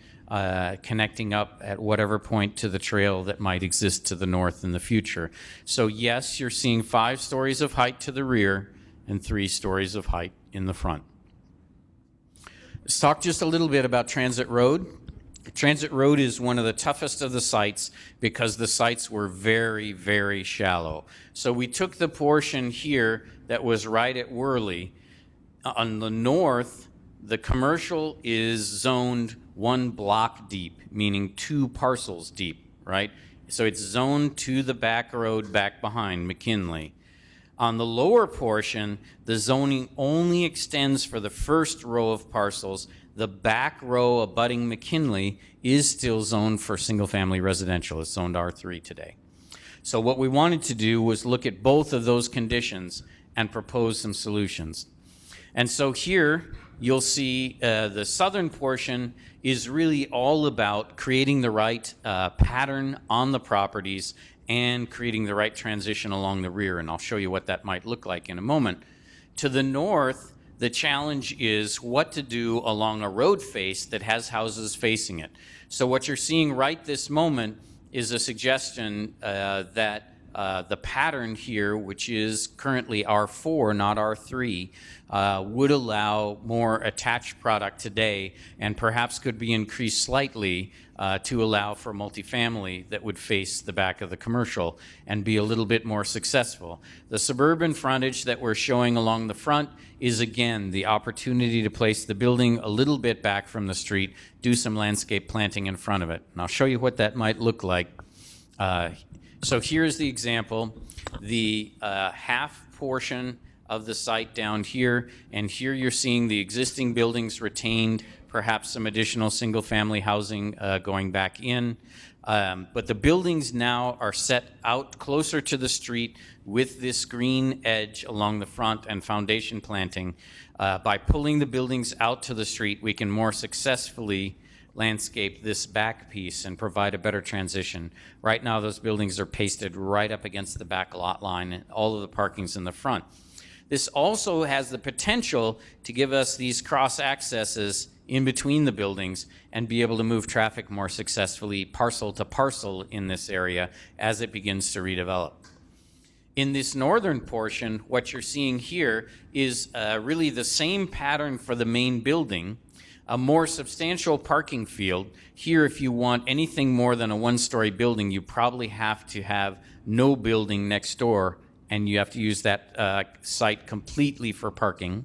connecting up at whatever point to the trail that might exist to the north in the future. So yes, you're seeing 5 stories of height to the rear and 3 stories of height in the front. Let's talk just a little bit about Transit Road. Transit Road is one of the toughest of the sites because the sites were very, very shallow. So we took the portion here that was right at Worley. On the north, the commercial is zoned 1 block deep, meaning 2 parcels deep, right? So it's zoned to the back road back behind McKinley. On the lower portion, the zoning only extends for the first row of parcels. The back row abutting McKinley is still zoned for single-family residential. It's zoned R3 today. So what we wanted to do was look at both of those conditions and propose some solutions. And so here you'll see the southern portion is really all about creating the right pattern on the properties and creating the right transition along the rear, and I'll show you what that might look like in a moment. To the north, the challenge is what to do along a road face that has houses facing it. So what you're seeing right this moment is a suggestion that the pattern here, which is currently R4, not R3, would allow more attached product today and perhaps could be increased slightly to allow for multifamily that would face the back of the commercial and be a little bit more successful. The suburban frontage that we're showing along the front is, again, the opportunity to place the building a little bit back from the street, do some landscape planting in front of it. And I'll show you what that might look like. So here's the example, the half portion of the site down here, and here you're seeing the existing buildings retained, perhaps some additional single-family housing going back in. But the buildings now are set out closer to the street with this green edge along the front and foundation planting. By pulling the buildings out to the street, we can more successfully landscape this back piece and provide a better transition. Right now, those buildings are pasted right up against the back lot line, and all of the parking's in the front. This also has the potential to give us these cross accesses in between the buildings and be able to move traffic more successfully parcel to parcel in this area as it begins to redevelop. In this northern portion, what you're seeing here is really the same pattern for the main building, A more substantial parking field, here if you want anything more than a one-story building, you probably have to have no building next door, and you have to use that site completely for parking,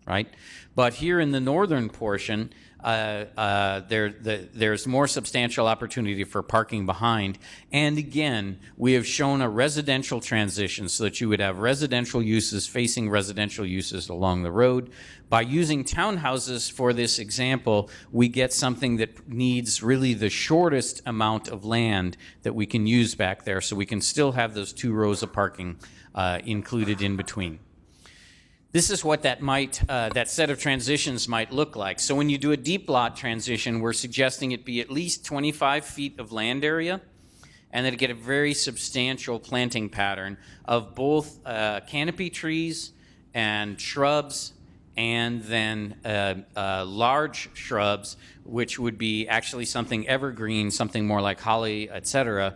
right? But here in the northern portion, there's more substantial opportunity for parking behind. And again, we have shown a residential transition so that you would have residential uses facing residential uses along the road. By using townhouses for this example, we get something that needs really the shortest amount of land that we can use back there, so we can still have those 2 rows of parking included in between. This is what that set of transitions might look like. So when you do a deep lot transition, we're suggesting it be at least 25 feet of land area, and that it get a very substantial planting pattern of both canopy trees and shrubs, and then large shrubs, which would be actually something evergreen, something more like holly, etc.,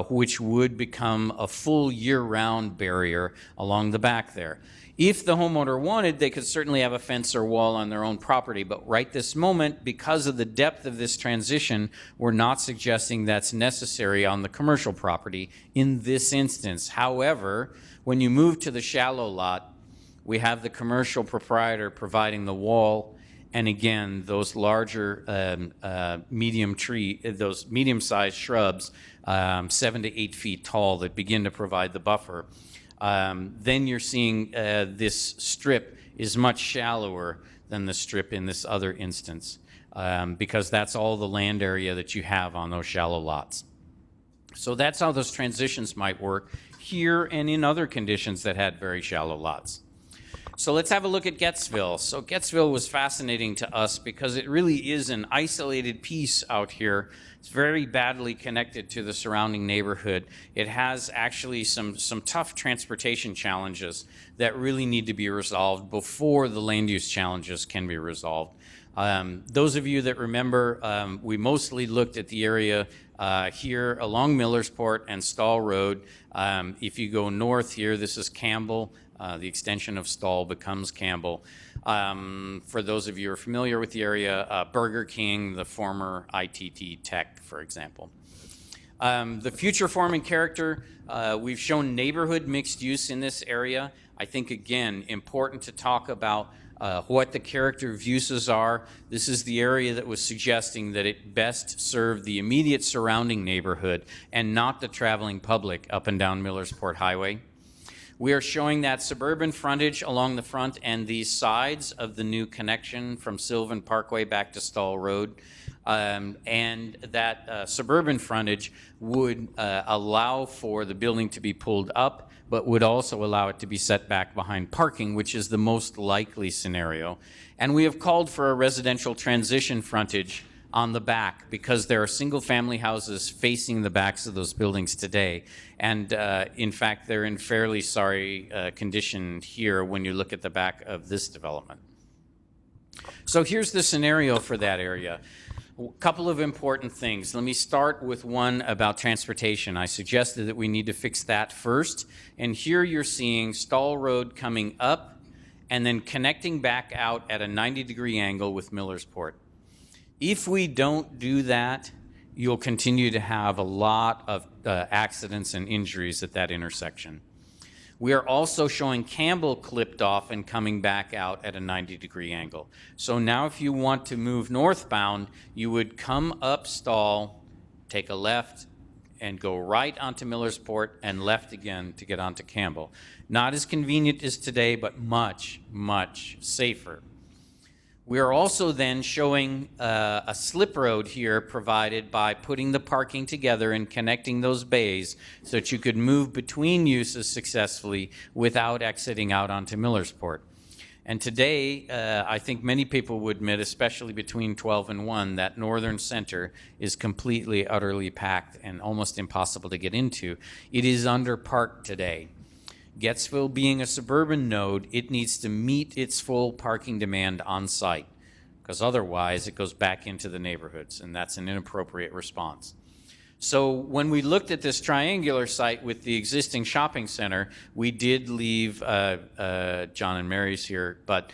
which would become a full year-round barrier along the back there. If the homeowner wanted, they could certainly have a fence or wall on their own property, but right this moment, because of the depth of this transition, we're not suggesting that's necessary on the commercial property in this instance. However, when you move to the shallow lot, we have the commercial proprietor providing the wall, and again, those larger those medium-sized shrubs, 7 to 8 feet tall, that begin to provide the buffer. Then you're seeing this strip is much shallower than the strip in this other instance, because that's all the land area that you have on those shallow lots. So that's how those transitions might work here and in other conditions that had very shallow lots. So let's have a look at Gettsville. So Gettsville was fascinating to us because it really is an isolated piece out here. It's very badly connected to the surrounding neighborhood. It has actually some tough transportation challenges that really need to be resolved before the land use challenges can be resolved. Those of you that remember, we mostly looked at the area here along Millersport and Stall Road. If you go north here, this is Campbell. The extension of Stall becomes Campbell. For those of you who are familiar with the area, Burger King, the former ITT Tech, for example. The future form and character, we've shown neighborhood mixed use in this area. I think, again, important to talk about what the character of uses are. This is the area that was suggesting that it best served the immediate surrounding neighborhood and not the traveling public up and down Millersport Highway. We are showing that suburban frontage along the front and the sides of the new connection from Sylvan Parkway back to Stall Road. And that suburban frontage would allow for the building to be pulled up, but would also allow it to be set back behind parking, which is the most likely scenario. And we have called for a residential transition frontage on the back because there are single-family houses facing the backs of those buildings today. And in fact, they're in fairly sorry condition here when you look at the back of this development. So here's the scenario for that area. A couple of important things. Let me start with one about transportation. I suggested that we need to fix that first. And here you're seeing Stall Road coming up and then connecting back out at a 90-degree angle with Millersport. If we don't do that, you'll continue to have a lot of accidents and injuries at that intersection. We are also showing Campbell clipped off and coming back out at a 90-degree angle. So now if you want to move northbound, you would come up Stall, take a left, and go right onto Millersport and left again to get onto Campbell. Not as convenient as today, but much, much safer. We are also then showing a slip road here provided by putting the parking together and connecting those bays so that you could move between uses successfully without exiting out onto Millersport. And today, I think many people would admit, especially between 12 and 1, that northern center is completely, utterly packed and almost impossible to get into. It is underparked today. Gettsville being a suburban node, it needs to meet its full parking demand on site, because otherwise it goes back into the neighborhoods, and that's an inappropriate response. So when we looked at this triangular site with the existing shopping center, we did leave John and Mary's here, but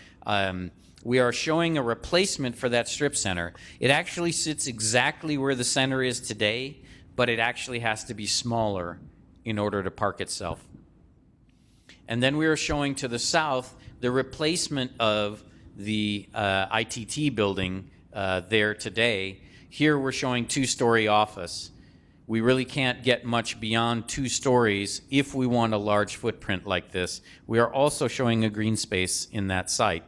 we are showing a replacement for that strip center. It actually sits exactly where the center is today, but it actually has to be smaller in order to park itself. And then we are showing to the south the replacement of the ITT building there today. Here we're showing two-story office. We really can't get much beyond 2 stories if we want a large footprint like this. We are also showing a green space in that site.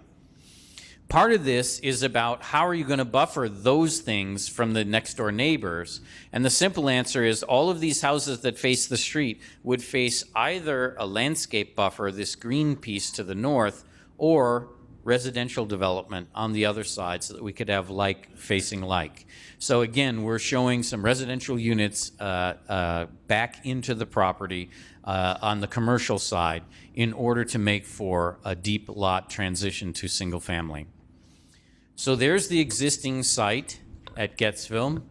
Part of this is about how are you going to buffer those things from the next door neighbors? And the simple answer is all of these houses that face the street would face either a landscape buffer, this green piece to the north, or residential development on the other side so that we could have like facing like. So again, we're showing some residential units back into the property on the commercial side in order to make for a deep lot transition to single family. So there's the existing site at Gettsville.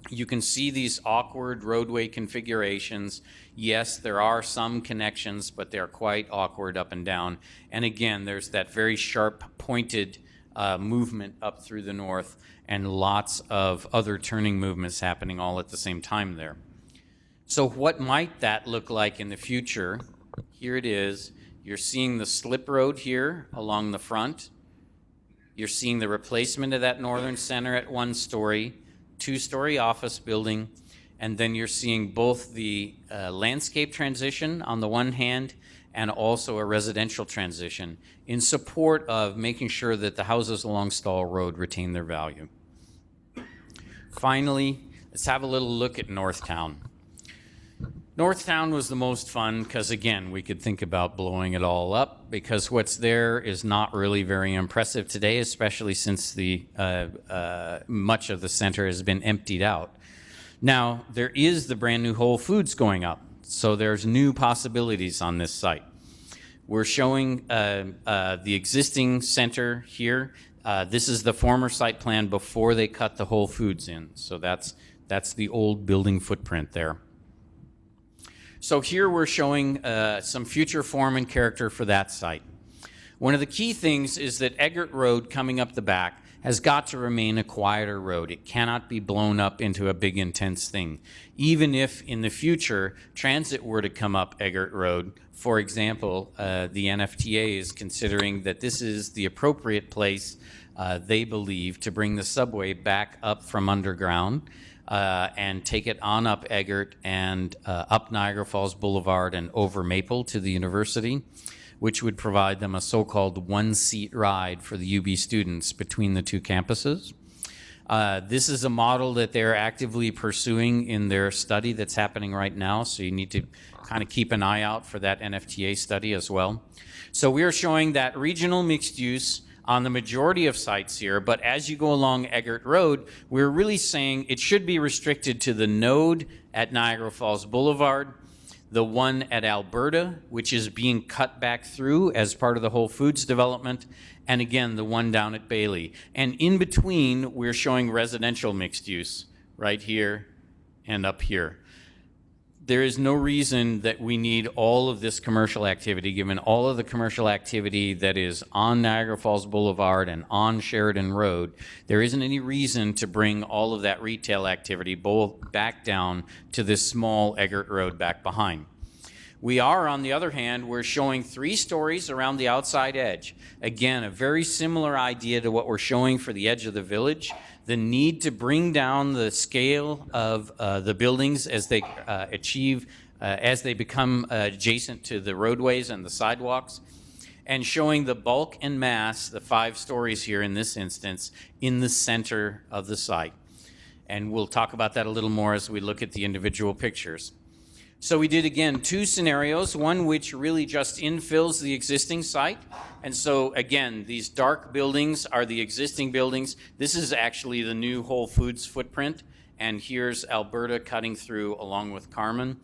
You can see these awkward roadway configurations. Yes, there are some connections, but they're quite awkward up and down. And again, there's that very sharp pointed movement up through the north and lots of other turning movements happening all at the same time there. So what might that look like in the future? Here it is. You're seeing the slip road here along the front. You're seeing the replacement of that northern center at 1 story, 2-story office building, and then you're seeing both the landscape transition on the one hand and also a residential transition in support of making sure that the houses along Stall Road retain their value. Finally, let's have a little look at Northtown. Northtown was the most fun because, again, we could think about blowing it all up because what's there is not really very impressive today, especially since the much of the center has been emptied out. Now, there is the brand new Whole Foods going up, so there's new possibilities on this site. We're showing the existing center here. This is the former site plan before they cut the Whole Foods in, so that's the old building footprint there. So here we're showing some future form and character for that site. One of the key things is that Eggert Road coming up the back has got to remain a quieter road. It cannot be blown up into a big intense thing. Even if in the future transit were to come up Eggert Road, for example, the NFTA is considering that this is the appropriate place, they believe, to bring the subway back up from underground and take it on up Eggert and up Niagara Falls Boulevard and over Maple to the university, which would provide them a so-called one-seat ride for the UB students between the 2 campuses. This is a model that they're actively pursuing in their study that's happening right now, so you need to kind of keep an eye out for that NFTA study as well. So we are showing that regional mixed use on the majority of sites here, but as you go along Eggert Road, we're really saying it should be restricted to the node at Niagara Falls Boulevard, the one at Alberta, which is being cut back through as part of the Whole Foods development, and again, the one down at Bailey. And in between, we're showing residential mixed use right here and up here. There is no reason that we need all of this commercial activity, given all of the commercial activity that is on Niagara Falls Boulevard and on Sheridan Road. There isn't any reason to bring all of that retail activity both back down to this small Eggert Road back behind. We are, on the other hand, we're showing 3 stories around the outside edge. Again, a very similar idea to what we're showing for the edge of the village. The need to bring down the scale of the buildings as they as they become adjacent to the roadways and the sidewalks, and showing the bulk and mass, the 5 stories here in this instance, in the center of the site. And we'll talk about that a little more as we look at the individual pictures. So we did, again, 2 scenarios, one which really just infills the existing site. And so, again, these dark buildings are the existing buildings. This is actually the new Whole Foods footprint. And here's Alberta cutting through along with Carmen.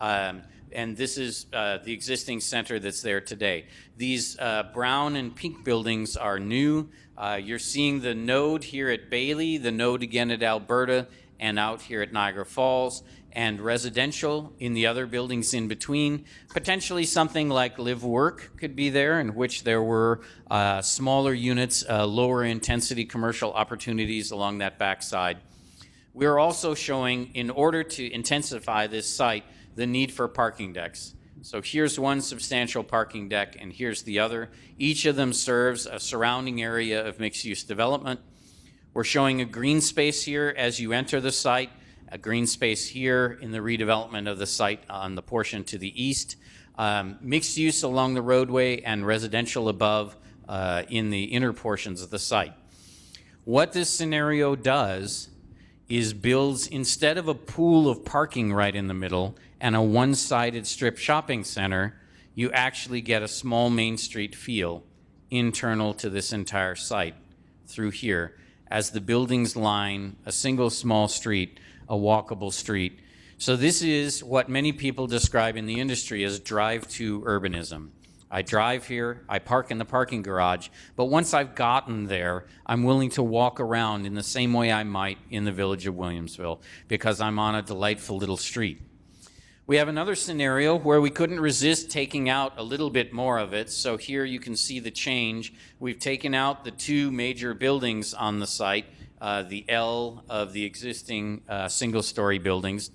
And this is the existing center that's there today. These brown and pink buildings are new. You're seeing the node here at Bailey, the node again at Alberta, and out here at Niagara Falls, and residential in the other buildings in between. Potentially something like live work could be there, in which there were smaller units, lower intensity commercial opportunities along that backside. We're also showing, in order to intensify this site, the need for parking decks. So here's one substantial parking deck, and here's the other. Each of them serves a surrounding area of mixed-use development. We're showing a green space here as you enter the site, a green space here in the redevelopment of the site on the portion to the east, mixed use along the roadway, and residential above in the inner portions of the site. What this scenario does is builds, instead of a pool of parking right in the middle and a one-sided strip shopping center, you actually get a small Main Street feel internal to this entire site through here, as the buildings line a single small street, a walkable street. So this is what many people describe in the industry as drive-to urbanism. I drive here, I park in the parking garage, but once I've gotten there, I'm willing to walk around in the same way I might in the village of Williamsville, because I'm on a delightful little street. We have another scenario where we couldn't resist taking out a little bit more of it. So here you can see the change. We've taken out the two major buildings on the site, the L of the existing single-story buildings,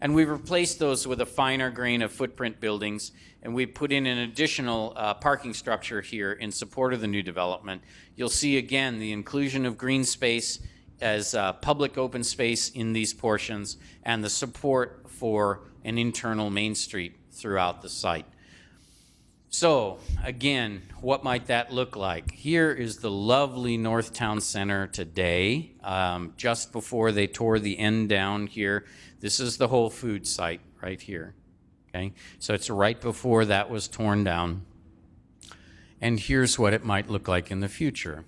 and we've replaced those with a finer grain of footprint buildings, and we put in an additional parking structure here in support of the new development. You'll see again the inclusion of green space as public open space in these portions, and the support for an internal Main Street throughout the site. So again, what might that look like? Here is the lovely North Town Center today, just before they tore the end down here. This is the Whole Foods site right here. Okay, so it's right before that was torn down. And here's what it might look like in the future.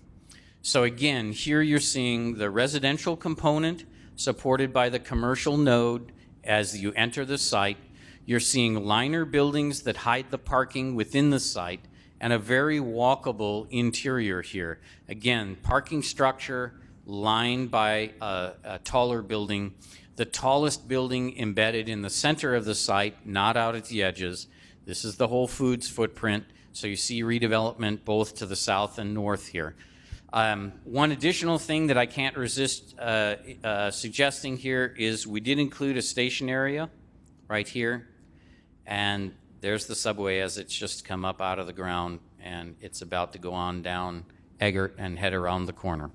So again, here you're seeing the residential component supported by the commercial node as you enter the site. You're seeing liner buildings that hide the parking within the site, and a very walkable interior here. Again, parking structure lined by a taller building. The tallest building embedded in the center of the site, not out at the edges. This is the Whole Foods footprint, so you see redevelopment both to the south and north here. One additional thing that I can't resist suggesting here is we did include a station area right here, and there's the subway as it's just come up out of the ground, and it's about to go on down Eggert and head around the corner.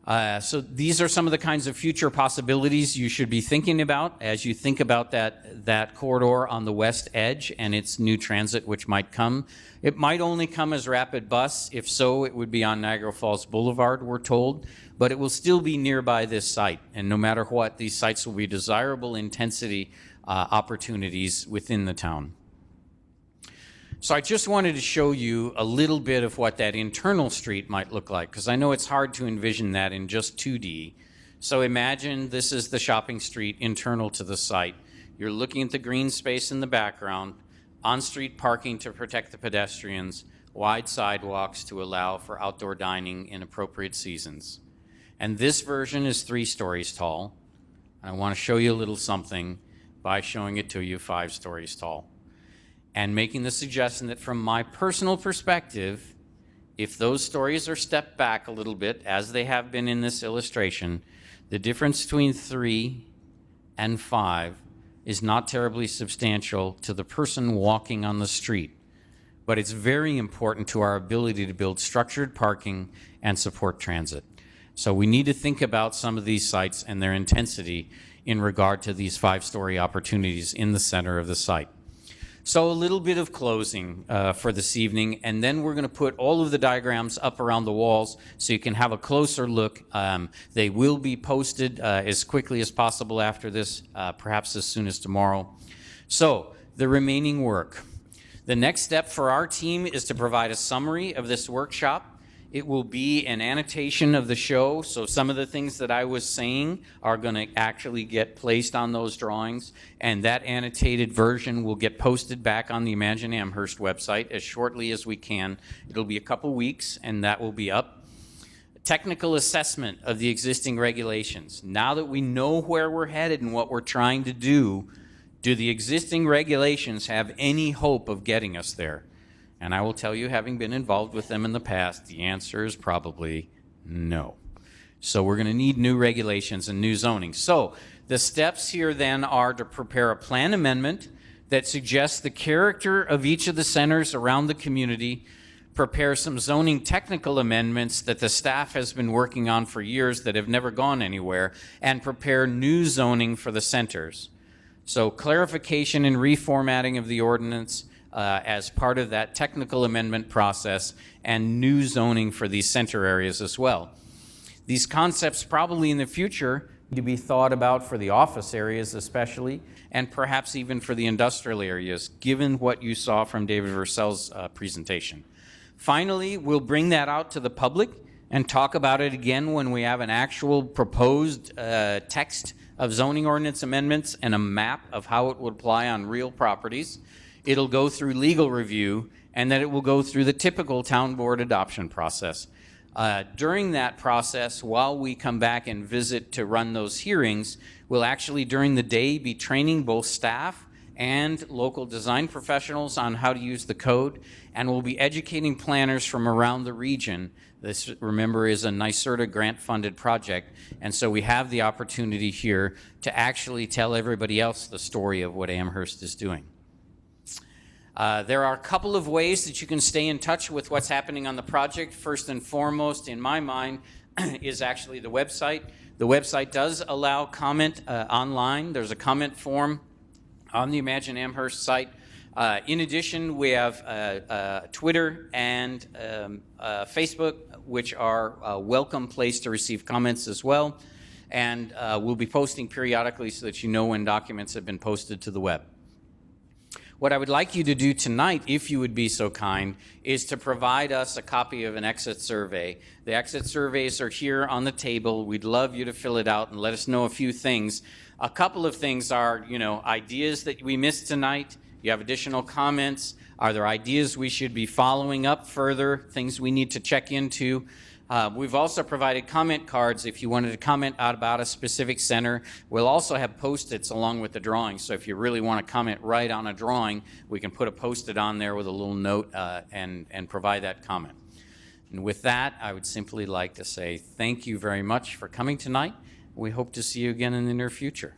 So these are some of the kinds of future possibilities you should be thinking about as you think about that corridor on the west edge and its new transit which might come. It might only come as rapid bus. If so, it would be on Niagara Falls Boulevard, we're told, but it will still be nearby this site. And no matter what, these sites will be desirable intensity opportunities within the town. So I just wanted to show you a little bit of what that internal street might look like, because I know it's hard to envision that in just 2D. So imagine this is the shopping street internal to the site. You're looking at the green space in the background, on-street parking to protect the pedestrians, wide sidewalks to allow for outdoor dining in appropriate seasons. And this version is 3 stories tall. I want to show you a little something by showing it to you 5 stories tall, and making the suggestion that from my personal perspective, if those stories are stepped back a little bit, as they have been in this illustration, the difference between 3 and 5 is not terribly substantial to the person walking on the street, but it's very important to our ability to build structured parking and support transit. So we need to think about some of these sites and their intensity in regard to these 5-story opportunities in the center of the site. So a little bit of closing for this evening, and then we're going to put all of the diagrams up around the walls so you can have a closer look. They will be posted as quickly as possible after this, perhaps as soon as tomorrow. So the remaining work. The next step for our team is to provide a summary of this workshop. It will be an annotation of the show, so some of the things that I was saying are going to actually get placed on those drawings, and that annotated version will get posted back on the Imagine Amherst website as shortly as we can. It'll be a couple weeks, and that will be up. Technical assessment of the existing regulations. Now that we know where we're headed and what we're trying to do the existing regulations have any hope of getting us there? And I will tell you, having been involved with them in the past, the answer is probably no. So we're going to need new regulations and new zoning. So the steps here then are to prepare a plan amendment that suggests the character of each of the centers around the community, prepare some zoning technical amendments that the staff has been working on for years that have never gone anywhere, and prepare new zoning for the centers. So clarification and reformatting of the ordinance as part of that technical amendment process, and new zoning for these center areas as well. These concepts probably in the future need to be thought about for the office areas especially, and perhaps even for the industrial areas, given what you saw from David Versel's presentation. Finally, we'll bring that out to the public and talk about it again when we have an actual proposed text of zoning ordinance amendments and a map of how it would apply on real properties. It'll go through legal review, and then it will go through the typical town board adoption process. During that process, while we come back and visit to run those hearings, we'll actually during the day be training both staff and local design professionals on how to use the code, and we'll be educating planners from around the region. This, remember, is a NYSERDA grant-funded project, and so we have the opportunity here to actually tell everybody else the story of what Amherst is doing. There are a couple of ways that you can stay in touch with what's happening on the project. First and foremost, in my mind, is actually the website. The website does allow comment online. There's a comment form on the Imagine Amherst site. In addition, we have Twitter and Facebook, which are a welcome place to receive comments as well. And we'll be posting periodically so that you know when documents have been posted to the web. What I would like you to do tonight, if you would be so kind, is to provide us a copy of an exit survey. The exit surveys are here on the table. We'd love you to fill it out and let us know a few things. A couple of things are, ideas that we missed tonight. You have additional comments. Are there ideas we should be following up further, things we need to check into? We've also provided comment cards if you wanted to comment out about a specific center. We'll also have Post-its along with the drawing, so if you really want to comment right on a drawing, we can put a Post-it on there with a little note and provide that comment. And with that, I would simply like to say thank you very much for coming tonight. We hope to see you again in the near future.